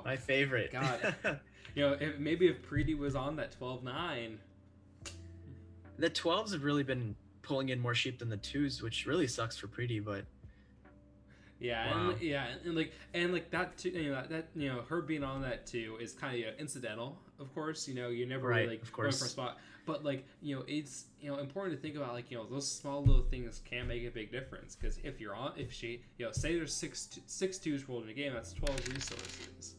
My favorite. God, if Preety was on that 12-9. The 12s have really been pulling in more sheep than the 2s, which really sucks for Preety, but. Yeah, wow. and that too, her being on that too is kind of incidental. Of course, you're never really going for a spot, but it's important to think about those small little things can make a big difference. Because if she say there's 6 2s rolled in a game, that's 12 resources.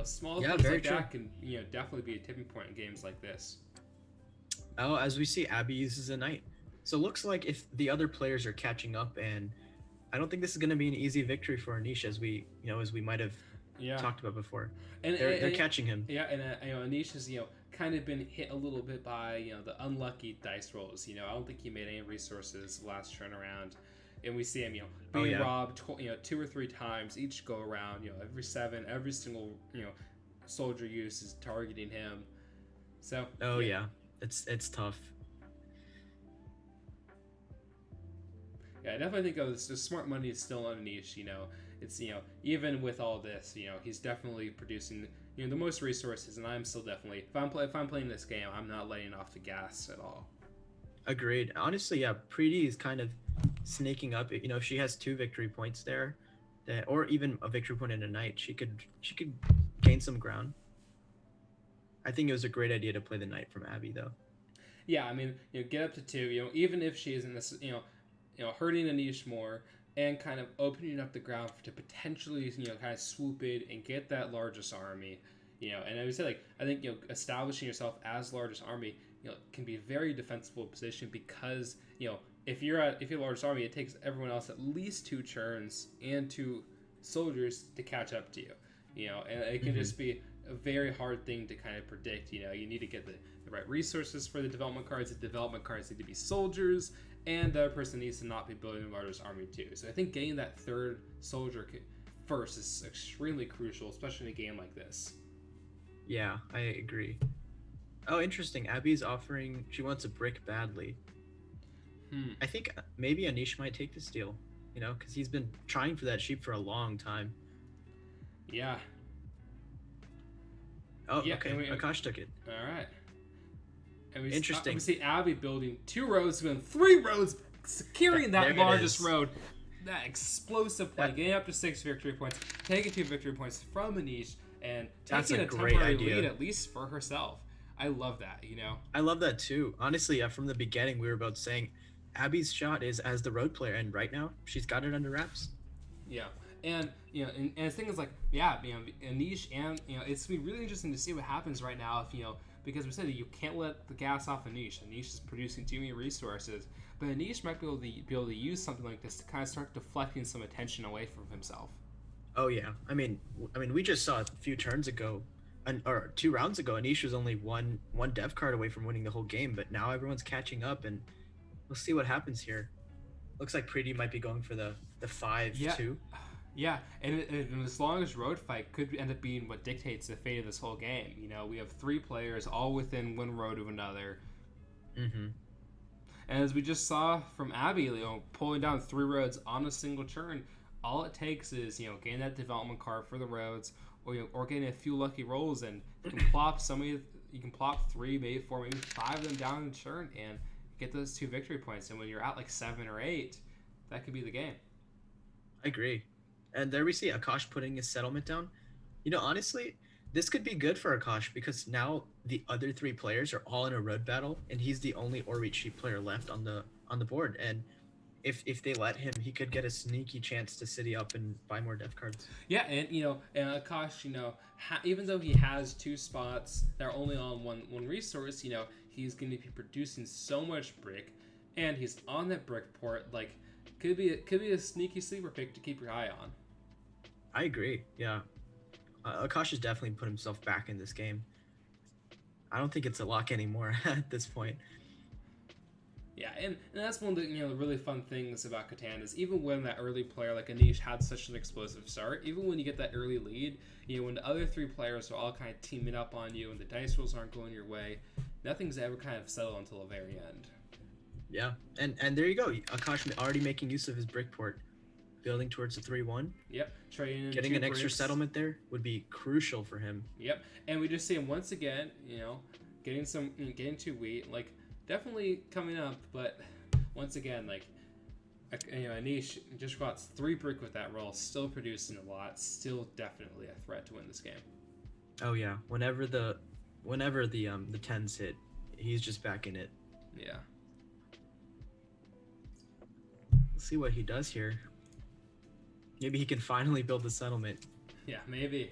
Small things like that can definitely be a tipping point in games like this. Oh, as we see, Abby uses a knight, so it looks like if the other players are catching up, and I don't think this is going to be an easy victory for Anish, as we might have talked about before. And they're catching him. Yeah, and Anish has kind of been hit a little bit by the unlucky dice rolls. I don't think he made any resources last turn around, and we see him being robbed 2 or 3 times each go around. Every 7, every single soldier use is targeting him. So. Oh yeah, it's tough. Yeah, I definitely think the smart money is still on Anish. It's even with all this, he's definitely producing the most resources, and I'm still definitely if I'm playing this game, I'm not letting off the gas at all. Agreed. Honestly, yeah, Preety is kind of sneaking up. If she has 2 victory points there, or even a victory point in a knight, she could gain some ground. I think it was a great idea to play the knight from Abby, though. Yeah, I mean, get up to 2. Even if she isn't this, hurting Anish more and kind of opening up the ground to potentially, kind of swoop in and get that largest army, and I would say, I think, establishing yourself as largest army, can be a very defensible position, because, if you're largest army, it takes everyone else at least 2 turns and 2 soldiers to catch up to you, and it can just be a very hard thing to kind of predict. You need to get the right resources for the development cards. The development cards need to be soldiers, and the other person needs to not be building the largest army too. So I think getting that 3rd soldier first is extremely crucial, especially in a game like this. Yeah, I agree. Oh, interesting. Abby's offering, she wants a brick badly. I think maybe Anish might take this deal, you know, because he's been trying for that sheep for a long time. Yeah. Oh, Yeah. okay. Akash took it. All right. And Interesting. We see Abby building 2 roads, going 3 roads, securing that largest road. That explosive play, getting up to 6 victory points, taking 2 victory points from Anish, and taking a temporary lead, at least for herself. I love that, you know? I love that too. Honestly, from the beginning, we were both saying Abby's shot is as the road player, and right now, she's got it under wraps. Yeah. And, you know, and the thing is, like, yeah, you know, Anish, and, you know, it's going to be really interesting to see what happens right now if, you know, because we said that you can't let the gas off Anish. Anish is producing too many resources. But Anish might be able to use something like this to kind of start deflecting some attention away from himself. Oh yeah, I mean, we just saw a few turns ago, or 2 rounds ago, Anish was only one dev card away from winning the whole game. But now everyone's catching up, and we'll see what happens here. Looks like Preeti might be going for the 5-2. Yeah, and this longest road fight could end up being what dictates the fate of this whole game. You know, we have 3 players all within 1 road of another. Mm-hmm. And as we just saw from Abby, you know, pulling down 3 roads on a single turn, all it takes is, you know, getting that development card for the roads, or, you know, or getting a few lucky rolls, and you can plop 3, maybe 4, maybe 5 of them down in the turn, and get those 2 victory points. And when you're at like 7 or 8, that could be the game. I agree. And there we see Akash putting his settlement down. You know, honestly, this could be good for Akash because now the other 3 players are all in a road battle, and he's the only Orreat sheep player left on the board. And if they let him, he could get a sneaky chance to city up and buy more dev cards. Yeah, and you know, Akash, you know, even though he has 2 spots that are only on one resource, you know, he's going to be producing so much brick, and he's on that brick port. Like, could be a sneaky sleeper pick to keep your eye on. I agree. Yeah, Akash has definitely put himself back in this game. I don't think it's a lock anymore at this point. Yeah, and that's one of the, you know, the really fun things about Catan is even when that early player like Anish had such an explosive start, even when you get that early lead, you know, when the other 3 players are all kind of teaming up on you and the dice rolls aren't going your way, nothing's ever kind of settled until the very end. Yeah, and there you go. Akash already making use of his brick port, building towards the 3-1. Yep, trading getting an extra settlement there would be crucial for him. Yep, and we just see him once again, you know, getting 2 wheat, like definitely coming up, but once again, like, you know, Anish just got 3 brick with that roll, still producing a lot, still definitely a threat to win this game. Oh yeah, whenever the 10s hit, he's just back in it. Yeah. Let's see what he does here. Maybe he can finally build the settlement. Yeah, maybe.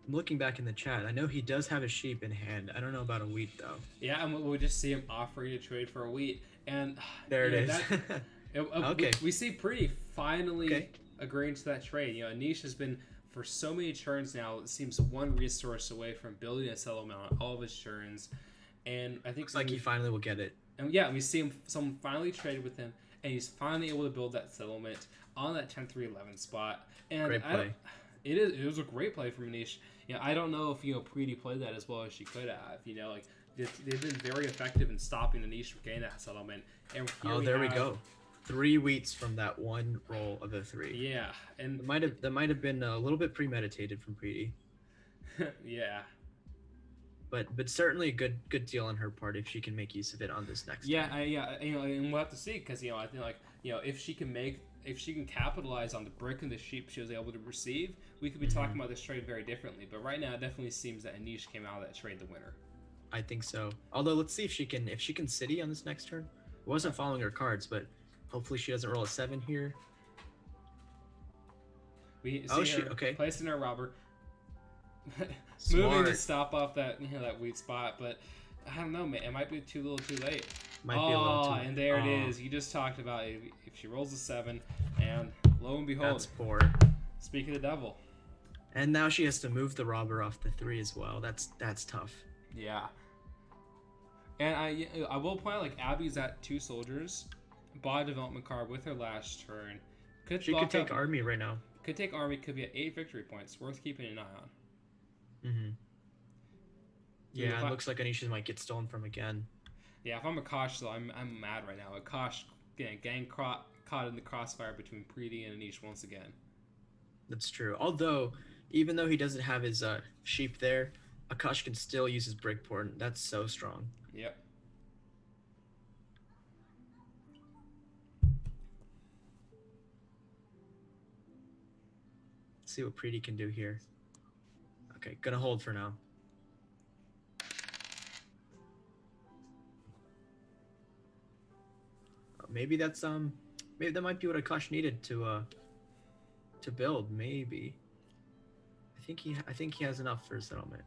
I'm looking back in the chat. I know he does have a sheep in hand. I don't know about a wheat though. Yeah, and we'll just see him offering to trade for a wheat, and there it is. Okay. We see Preeti finally agreeing to that trade. You know, Anish has been for so many turns now. It seems 1 resource away from building a settlement on all of his turns, and I think looks like he finally will get it. And yeah, we see someone finally traded with him, and he's finally able to build that settlement on that 10-3-11 spot. And great play. It was a great play from Anish. You know, I don't know if, you know, Preeti played that as well as she could have. You know, like they've been very effective in stopping Anish from getting that settlement. And there we go. 3 wheats from that 1 roll of a 3. Yeah, and that might have been a little bit premeditated from Preeti. Yeah. But certainly a good deal on her part if she can make use of it on this next. Yeah, you know, and we'll have to see because, you know, I think, like, you know, if she can capitalize on the brick and the sheep she was able to receive, we could be talking about this trade very differently. But right now, it definitely seems that Anish came out of that trade the winner. I think so. Although let's see if she can city on this next turn. I wasn't following her cards, but hopefully she doesn't roll a 7 here. We see her placing her robber. Moving to stop off that, you know, that wheat spot, but I don't know, man. It might be too little, too late. Might be a little too. And there it is. You just talked about it. If she rolls a 7, and lo and behold, that's poor. Speak of the devil. And now she has to move the robber off the 3 as well. That's tough. Yeah. And I will point out, like, Abby's at 2 soldiers, bought a development card with her last turn. She could take army right now. Could take army. Could be at 8 victory points. Worth keeping an eye on. Yeah, it looks like Anisha might get stolen from again. Yeah, if I'm Akash, though, I'm mad right now. Akash getting caught in the crossfire between Preeti and Anish once again. That's true. Although, even though he doesn't have his sheep there, Akash can still use his breakport. That's so strong. Yep. Let's see what Preeti can do here. Okay, gonna hold for now. Maybe that's maybe that might be what Akash needed to build. Maybe. I think he has enough for a settlement.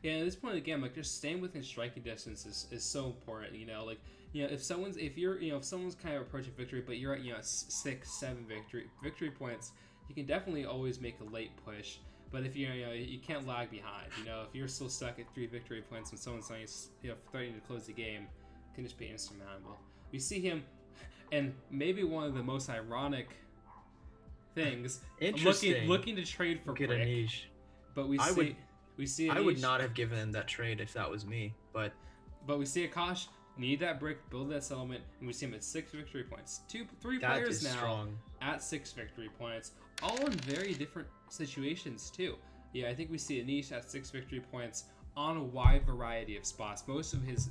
Yeah, at this point of the game, like just staying within striking distance is so important. You know, like if someone's kind of approaching victory, but you're at 6, 7 victory points, you can definitely always make a late push. But if you can't lag behind. You know, if you're still stuck at 3 victory points when someone's threatening to close the game, it can just be insurmountable. We see him, and maybe one of the most ironic things, looking to trade for Get Brick, a niche. but we see I would not have given him that trade if that was me, but we see Akash need that brick, build that settlement, and we see him at 6 victory points. 3 that players is now strong. at 6 victory points, all in very different situations too. Yeah, I think we see Anish at 6 victory points on a wide variety of spots. Most of his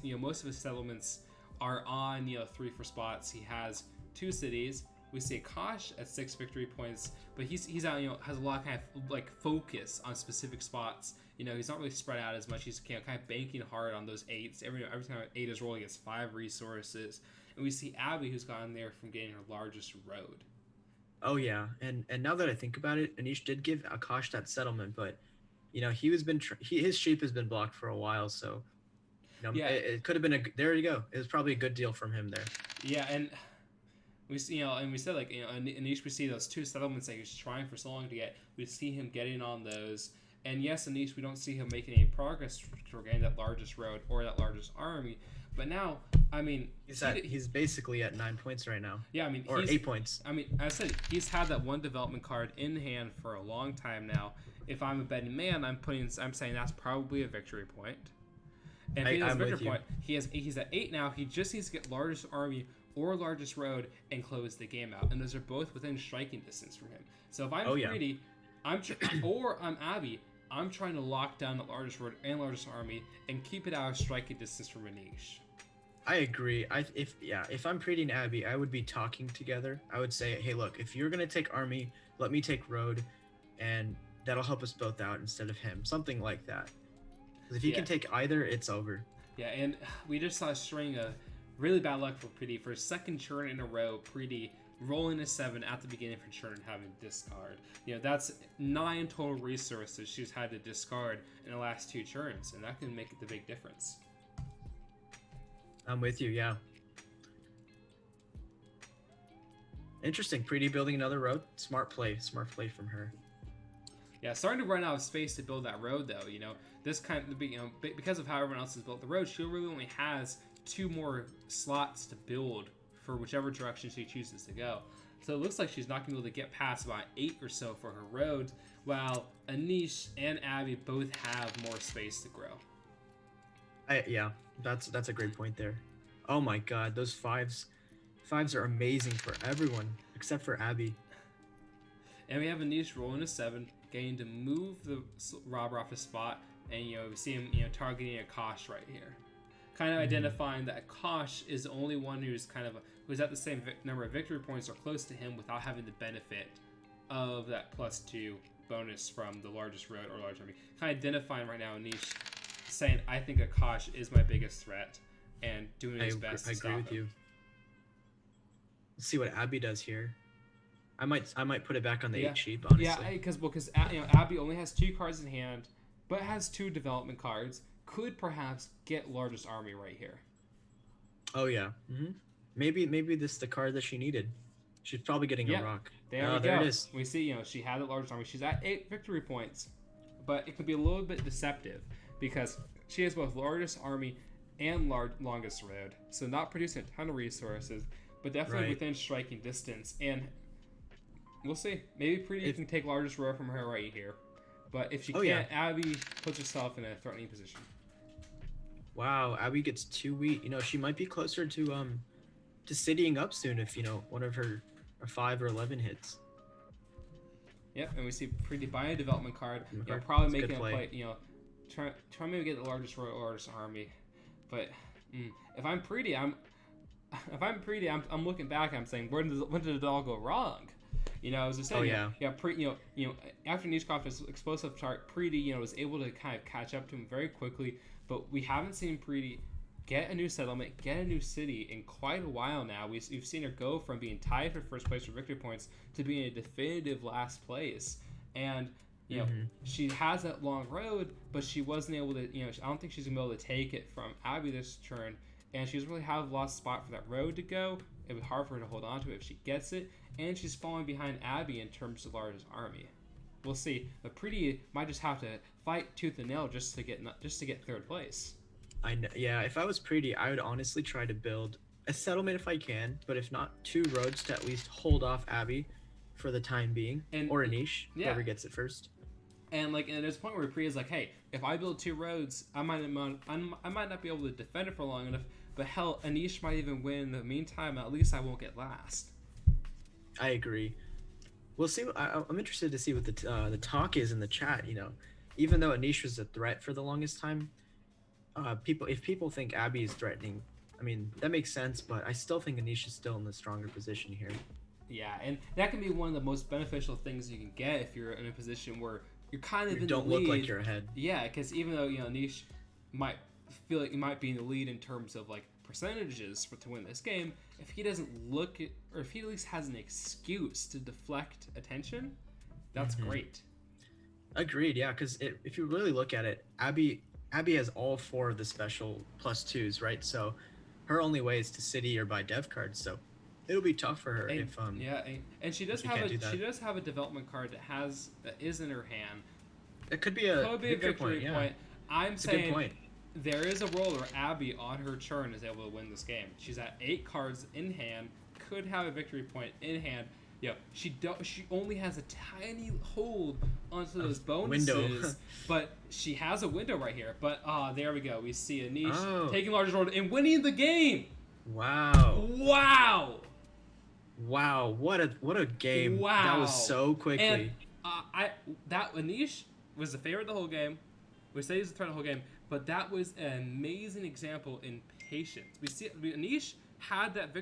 settlements are on 3 for spots. He has 2 cities. We see Akash at 6 victory points, but he's out, has a lot of kind of like focus on specific spots. He's not really spread out as much. He's kind of banking hard on those 8s. Every time an 8 is rolling, he gets 5 resources. And we see Abby, who's gotten there from getting her largest road. Oh yeah, and now that I think about it, Anish did give Akash that settlement, but his sheep has been blocked for a while, so Yeah. it could have been there you go. It was probably a good deal from him there. Yeah, and we see, and we said Anish, we see those 2 settlements that he was trying for so long to get. We see him getting on those. And yes, Anish, we don't see him making any progress toward getting that largest road or that largest army. But now, I mean, he's basically at 9 points right now. Yeah, I mean, or 8 points. I mean, I said he's had that one development card in hand for a long time now. If I'm a betting man, I'm saying that's probably a victory point. And if he has a victory point, he's at 8 now. He just needs to get largest army or largest road and close the game out. And those are both within striking distance from him. So if I'm greedy, or I'm Abby, I'm trying to lock down the largest road and largest army and keep it out of striking distance from Anish. I agree. If I'm Preeti and Abby, I would be talking together. I would say, hey, look, if you're gonna take army, let me take road, and that'll help us both out instead of him. Something like that. Because if he can take either, it's over. Yeah, and we just saw a string of really bad luck for Preeti. For a second turn in a row, Preeti rolling a 7 at the beginning for turn and having to discard. That's 9 total resources she's had to discard in the last 2 turns, and that can make the big difference. I'm with you, yeah. Interesting. Preeti building another road. Smart play from her. Yeah, starting to run out of space to build that road, though. This kind of because of how everyone else has built the road, she really only has 2 more slots to build for whichever direction she chooses to go. So it looks like she's not going to be able to get past about 8 or so for her road, while Anish and Abby both have more space to grow. Yeah, that's a great point there. Oh my god, those 5s are amazing for everyone except for Abby. And we have Anish rolling a 7, getting to move the robber off his spot, and we see him targeting Akash right here. Kind of identifying that Akash is the only one who's at the same number of victory points or close to him without having the benefit of that +2 bonus from the largest road or large army. Kind of identifying right now Anish saying, I think Akash is my biggest threat, and doing his best to stop him. I agree with you. Let's see what Abby does here. I might put it back on the 8 sheep, honestly. Yeah, because Abby only has 2 cards in hand, but has 2 development cards. Could perhaps get largest army right here. Oh yeah. Maybe this is the card that she needed. She's probably getting a rock. There it is. We see she had the largest army. She's at 8 victory points, but it could be a little bit deceptive because she has both largest army and longest road, so not producing a ton of resources, but definitely within striking distance. And we'll see. Maybe Preeti can take largest road from her right here. But if she Oh, can't, yeah. Abby puts herself in a threatening position. Wow, Abby gets 2 wheat. You know, she might be closer to citying up soon if one of her 5 or 11 hits. Yep, and we see Pretty buy a development card. Card. Probably It's a making good a play. play. Try maybe get the largest army. But if I'm Pretty, I'm looking back. I'm saying, when did it all go wrong? As I said, Oh, yeah. After Nishkov's explosive chart, Preety, was able to kind of catch up to him very quickly. But we haven't seen Preety get a new settlement, get a new city in quite a while now. We've seen her go from being tied for first place for victory points to being a definitive last place. And she has that long road, but she wasn't able to. I don't think she's gonna be able to take it from Abby this turn. And she doesn't really have a lost spot for that road to go. It would be hard for her to hold on to it if she gets it. And she's falling behind Abby in terms of largest army. We'll see. But Pretty might just have to fight tooth and nail just to get third place. I know. Yeah, if I was Pretty, I would honestly try to build a settlement if I can, but if not, 2 roads to at least hold off Abby for the time being, or Anish, whoever gets it first. And there's a point where Priya's like, hey, if I build 2 roads, I might not be able to defend it for long enough. But hell, Anish might even win in the meantime. At least I won't get last. I agree. We'll see. I'm interested to see what the talk is in the chat. Even though Anish was a threat for the longest time, if people think Abby is threatening, I mean that makes sense. But I still think Anish is still in the stronger position here. Yeah, and that can be one of the most beneficial things you can get if you're in a position where you're kind of in the lead. Don't look like you're ahead. Yeah, because even though Anish might feel like he might be in the lead in terms of percentages to win this game, if he doesn't look at, or if he at least has an excuse to deflect attention, that's great. Agreed. Yeah, because if you really look at it, Abby has all 4 of the special +2s, right? So her only way is to city or buy dev cards. So it'll be tough for her and she does have a development card that is in her hand. It could be a victory point. Yeah. I'm it's saying a good point. There is a role where Abby on her turn is able to win this game. She's at 8 cards in hand, could have a victory point in hand. She only has a tiny hold onto those bonuses, window. But she has a window right here. But there we go. We see Anish taking largest road and winning the game. Wow! What a game! Wow! That was so quickly. And Anish was the favorite the whole game. We say he's the threat the whole game, but that was an amazing example in patience. Anish had that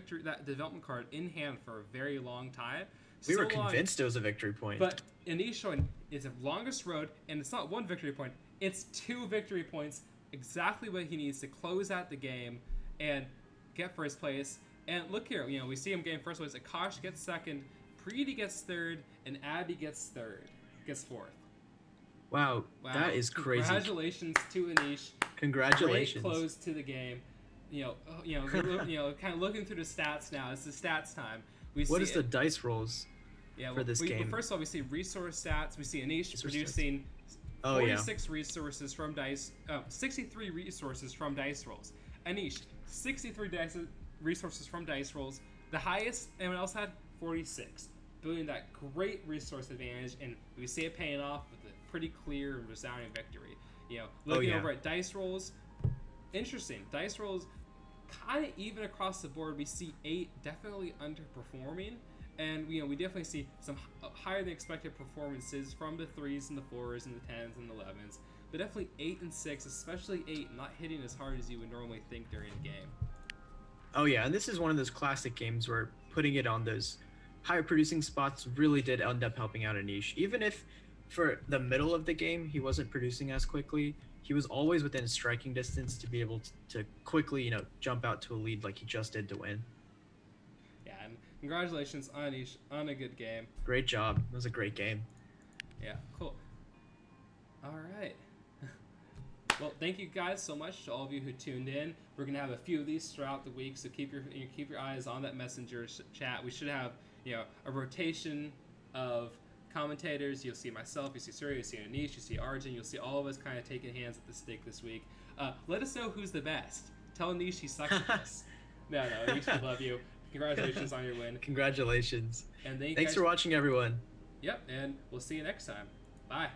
development card in hand for a very long time. We were convinced it was a victory point. But Anish showing it's the longest road, and it's not 1 victory point; it's 2 victory points. Exactly what he needs to close out the game and get first place. And look here, we see him getting first place. Akash gets second, Preety gets third, and Abby gets fourth. Wow, that is crazy. Congratulations to Anish. Congratulations. Great close to the game. Kind of looking through the stats now. It's the stats time. What is the dice rolls for this game? First of all, we see resource stats. We see Anish producing 46 resources from dice, 63 resources from dice rolls. Anish, 63 resources from dice rolls. The highest anyone else had, 46. Building that great resource advantage, and we see it paying off with a pretty clear and resounding victory. Looking over at dice rolls, interesting. Dice rolls, kind of even across the board. We see 8 definitely underperforming, and we definitely see some higher than expected performances from the 3s and the 4s and the 10s and the 11s. But definitely 8 and 6, especially 8, not hitting as hard as you would normally think during a game. Oh yeah, and this is one of those classic games where putting it on those higher producing spots really did end up helping out Anish. Even if for the middle of the game he wasn't producing as quickly, he was always within striking distance to be able to quickly, jump out to a lead like he just did to win. Yeah, and congratulations on Anish on a good game. Great job. It was a great game. Yeah, cool. All right. Well, thank you guys so much to all of you who tuned in. We're gonna have a few of these throughout the week, so keep your eyes on that messenger chat. We should have a rotation of commentators. You'll see myself, you see Surya, you see Anish, you see Arjun. You'll see all of us kind of taking hands at the stick this week. Let us know who's the best. Tell Anish he sucks at this. No, Anish, we love you. Congratulations on your win. Congratulations. And thanks for watching, everyone. Yep, and we'll see you next time. Bye.